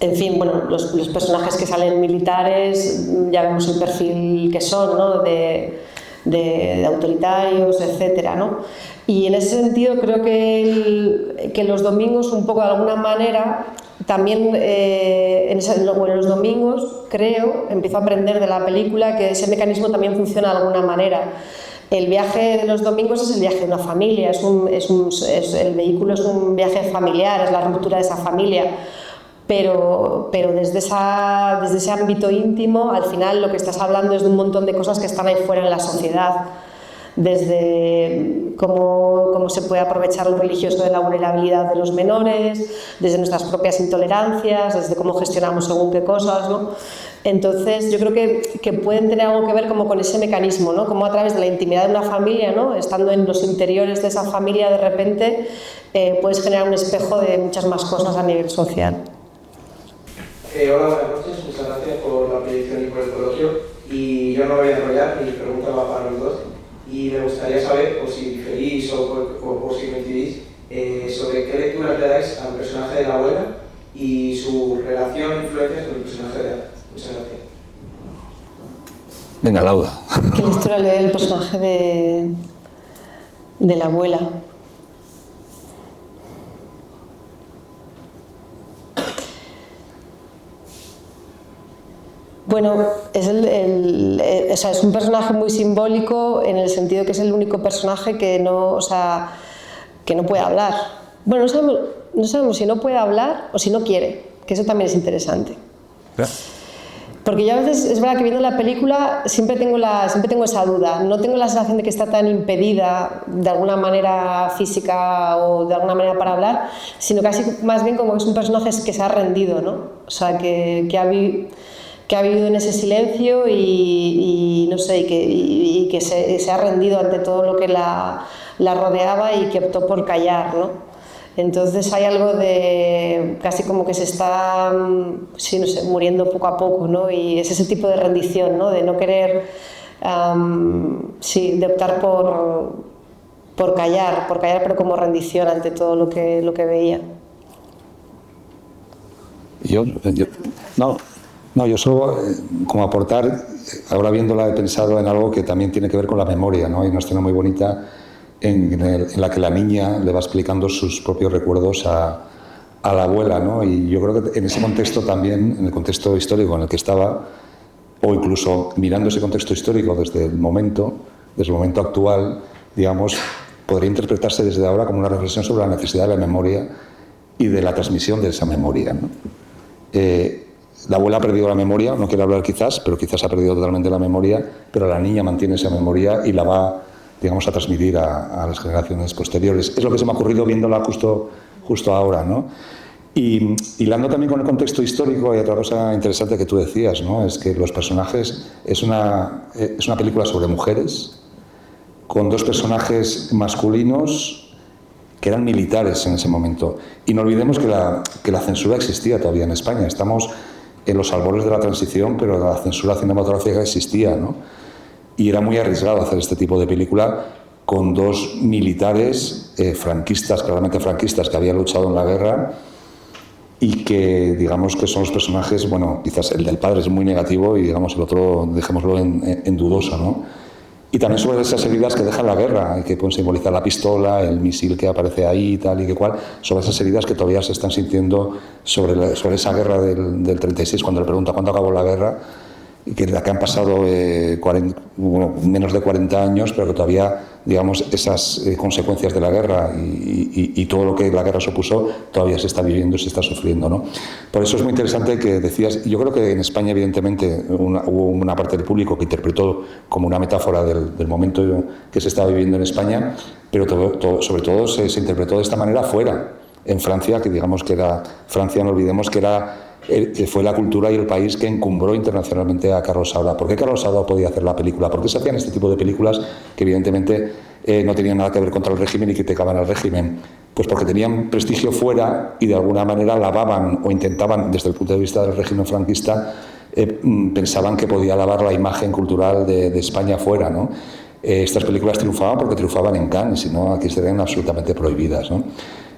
en fin, bueno, los personajes que salen militares, ya vemos el perfil que son, ¿no? de autoritarios, etcétera, ¿no? Y en ese sentido creo que los domingos, un poco de alguna manera, también en los domingos, creo, empiezo a aprender de la película que ese mecanismo también funciona de alguna manera. El viaje de los domingos es el viaje de una familia, el vehículo es un viaje familiar, es la ruptura de esa familia. Pero desde ese ámbito íntimo, al final lo que estás hablando es de un montón de cosas que están ahí fuera en la sociedad, desde cómo se puede aprovechar lo religioso de la vulnerabilidad de los menores, desde nuestras propias intolerancias, desde cómo gestionamos según qué cosas, ¿no? Entonces yo creo que pueden tener algo que ver como con ese mecanismo, ¿no? Como a través de la intimidad de una familia, ¿no? Estando en los interiores de esa familia, de repente puedes generar un espejo de muchas más cosas a nivel social. Hola, buenas noches, muchas gracias por la proyección y por el coloquio. Y yo no me voy a enrollar, mi pregunta va para los dos. Y me gustaría saber, o si diferís o si coincidís, sobre qué lectura le dais al personaje de la abuela y su relación e influencias con el personaje de Ana. Muchas gracias. Venga, Lauda. ¿Qué lectura le da el personaje de la abuela? Bueno, es un personaje muy simbólico en el sentido que es el único personaje que no puede hablar. Bueno, no sabemos si no puede hablar o si no quiere, que eso también es interesante. Porque yo a veces, es verdad que viendo la película siempre tengo esa duda. No tengo la sensación de que está tan impedida de alguna manera física o de alguna manera para hablar, sino casi más bien como que es un personaje que se ha rendido, ¿no? O sea, que ha vivido en ese silencio y no sé, y que se ha rendido ante todo lo que la rodeaba y que optó por callar, ¿no? Entonces hay algo de casi como que se está, sí, no sé, muriendo poco a poco, ¿no? Y es ese tipo de rendición, ¿no? De no querer, sí, de optar por callar, pero como rendición ante todo lo que veía. Yo solo como aportar, ahora viéndola he pensado en algo que también tiene que ver con la memoria, ¿no? Hay una escena muy bonita en la que la niña le va explicando sus propios recuerdos a la abuela, ¿no? Y yo creo que en ese contexto también, en el contexto histórico en el que estaba, o incluso mirando ese contexto histórico desde el momento actual, digamos, podría interpretarse desde ahora como una reflexión sobre la necesidad de la memoria y de la transmisión de esa memoria, ¿no? La abuela ha perdido la memoria, no quiere hablar quizás, pero quizás ha perdido totalmente la memoria, pero la niña mantiene esa memoria y la va, digamos, a transmitir a las generaciones posteriores. Es lo que se me ha ocurrido viéndola justo ahora, ¿no? Y hilando también con el contexto histórico, hay otra cosa interesante que tú decías, ¿no? Es que los personajes, es una película sobre mujeres, con dos personajes masculinos que eran militares en ese momento. Y no olvidemos que la censura existía todavía en España. Estamos en los albores de la transición, pero la censura cinematográfica existía, ¿no? Y era muy arriesgado hacer este tipo de película con dos militares franquistas, claramente franquistas, que habían luchado en la guerra y que, digamos, que son los personajes, bueno, quizás el del padre es muy negativo y, digamos, el otro dejémoslo en dudoso, ¿no? Y también sobre esas heridas que deja la guerra, que pueden simbolizar la pistola, el misil que aparece ahí, tal y que cual, sobre esas heridas que todavía se están sintiendo sobre esa guerra del 36, cuando le pregunta cuándo acabó la guerra, y que han pasado menos de 40 años, pero que todavía, digamos, esas consecuencias de la guerra y todo lo que la guerra supuso todavía se está viviendo y se está sufriendo, ¿no? Por eso es muy interesante que decías, yo creo que en España evidentemente hubo una parte del público que interpretó como una metáfora del momento que se estaba viviendo en España, pero sobre todo se interpretó de esta manera fuera, en Francia, que digamos que era Francia, no olvidemos que fue la cultura y el país que encumbró internacionalmente a Carlos Saura. ¿Por qué Carlos Saura podía hacer la película? ¿Por qué se hacían este tipo de películas que evidentemente no tenían nada que ver contra el régimen y criticaban al régimen? Pues porque tenían prestigio fuera y de alguna manera lavaban o intentaban, desde el punto de vista del régimen franquista, pensaban que podía lavar la imagen cultural de España fuera, ¿no? Estas películas triunfaban porque triunfaban en Cannes, si no aquí serían absolutamente prohibidas, ¿no?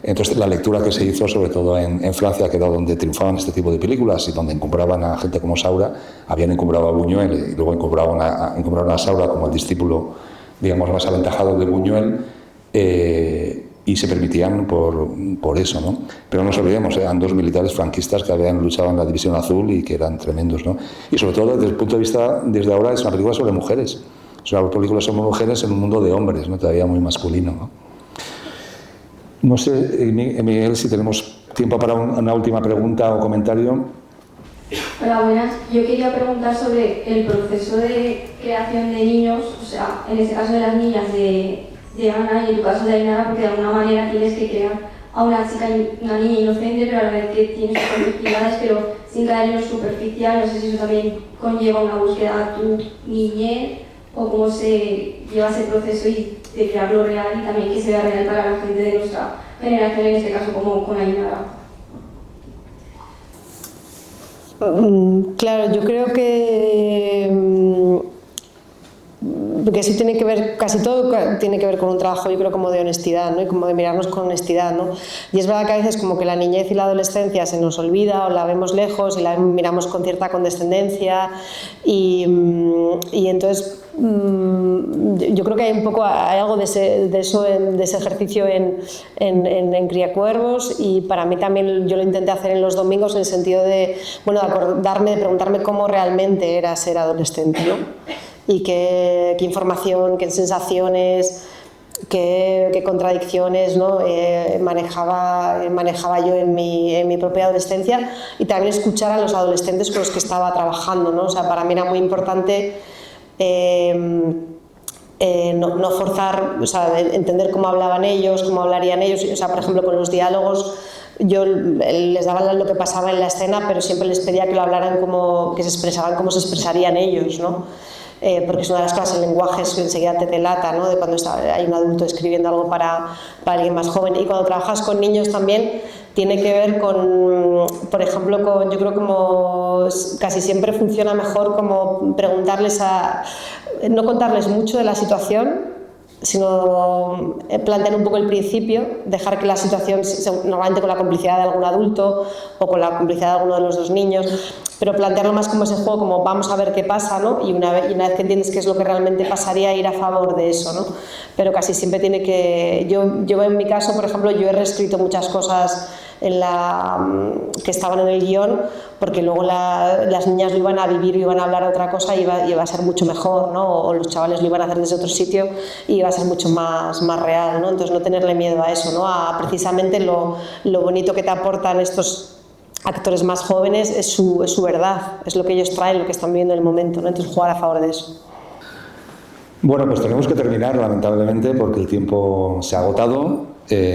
Entonces, la lectura que se hizo, sobre todo en Francia, que era donde triunfaban este tipo de películas y donde encumbraban a gente como Saura, habían encumbrado a Buñuel y luego encumbraron a Saura como el discípulo, digamos, más aventajado de Buñuel, y se permitían por eso, ¿no? Pero no nos olvidemos, eran 2 militares franquistas que habían luchado en la División Azul y que eran tremendos, ¿no? Y sobre todo, desde el punto de vista, desde ahora, es una película sobre mujeres. Es una película sobre mujeres en un mundo de hombres, ¿no? Todavía muy masculino, ¿no? No sé, Miguel, si tenemos tiempo para una última pregunta o comentario. Hola, buenas. Yo quería preguntar sobre el proceso de creación de niños, o sea, en este caso de las niñas de Ana y en tu caso de Ainara, porque de alguna manera tienes que crear a una chica, una niña inocente, pero a la vez que tiene sus complejidades, pero sin caer en lo superficial. No sé si eso también conlleva una búsqueda a tu niñez o cómo se lleva ese proceso y de crearlo real y también que sea real para la gente de nuestra generación, en este caso como con Ainara. Claro, yo creo que sí tiene que ver, casi todo tiene que ver con un trabajo, yo creo, como de honestidad, ¿no? Y como de mirarnos con honestidad, ¿no? Y es verdad que a veces como que la niñez y la adolescencia se nos olvida o la vemos lejos y la miramos con cierta condescendencia y entonces yo creo que hay un poco, hay algo de ese ejercicio en Criacuervos, y para mí también yo lo intenté hacer en los domingos en el sentido de, bueno, de acordarme, de preguntarme cómo realmente era ser adolescente, ¿no? Y qué información, qué sensaciones, qué contradicciones, ¿no? manejaba yo en mi propia adolescencia, y también escuchar a los adolescentes con los que estaba trabajando, ¿no? O sea, para mí era muy importante no forzar, o sea, entender cómo hablaban ellos, cómo hablarían ellos. O sea, por ejemplo, con los diálogos yo les daba lo que pasaba en la escena, pero siempre les pedía que lo hablaran que se expresaban como se expresarían ellos, ¿no? Porque es una de las cosas, el lenguaje es que enseguida te delata, ¿no? De cuando hay un adulto escribiendo algo para alguien más joven. Y cuando trabajas con niños también tiene que ver con, por ejemplo, yo creo como casi siempre funciona mejor como preguntarles no contarles mucho de la situación, sino plantear un poco el principio, dejar que la situación, normalmente con la complicidad de algún adulto o con la complicidad de alguno de los 2 niños, pero plantearlo más como ese juego, como vamos a ver qué pasa, ¿no? Y una vez que entiendes qué es lo que realmente pasaría, ir a favor de eso, ¿no? Pero casi siempre tiene que... Yo en mi caso, por ejemplo, yo he reescrito muchas cosas que estaban en el guión, porque luego las niñas lo iban a vivir, iban a hablar otra cosa y iba a ser mucho mejor, ¿no? O los chavales lo iban a hacer desde otro sitio y iba a ser mucho más real, ¿no? Entonces no tenerle miedo a eso, ¿no? A precisamente lo bonito que te aportan estos actores más jóvenes es su verdad, es lo que ellos traen, lo que están viviendo en el momento, ¿no? Entonces jugar a favor de eso. Bueno, pues tenemos que terminar, lamentablemente, porque el tiempo se ha agotado,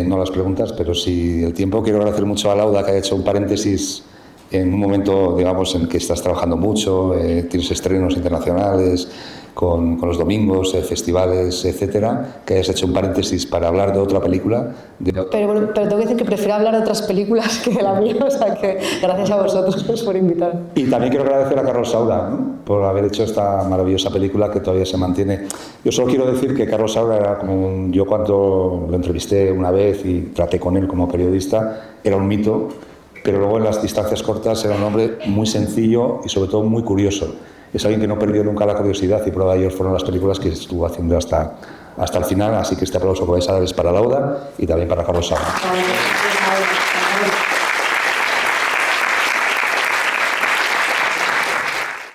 no las preguntas, pero sí el tiempo. Quiero agradecer mucho a Lauda, que ha hecho un paréntesis en un momento, digamos, en que estás trabajando mucho, tienes estrenos internacionales con los domingos, festivales, etcétera, que hayas hecho un paréntesis para hablar de otra película. Pero bueno, tengo que decir que prefiero hablar de otras películas que de la mía, o sea que gracias a vosotros por invitarme. Y también quiero agradecer a Carlos Saura, ¿no? Por haber hecho esta maravillosa película que todavía se mantiene. Yo solo quiero decir que Carlos Saura era como yo cuando lo entrevisté una vez y traté con él como periodista, era un mito, pero luego en las distancias cortas era un hombre muy sencillo y sobre todo muy curioso. Es alguien que no perdió nunca la curiosidad, y prueba de ello fueron las películas que estuvo haciendo hasta el final. Así que este aplauso que vais a dar es para Lauda y también para Carlos Saura.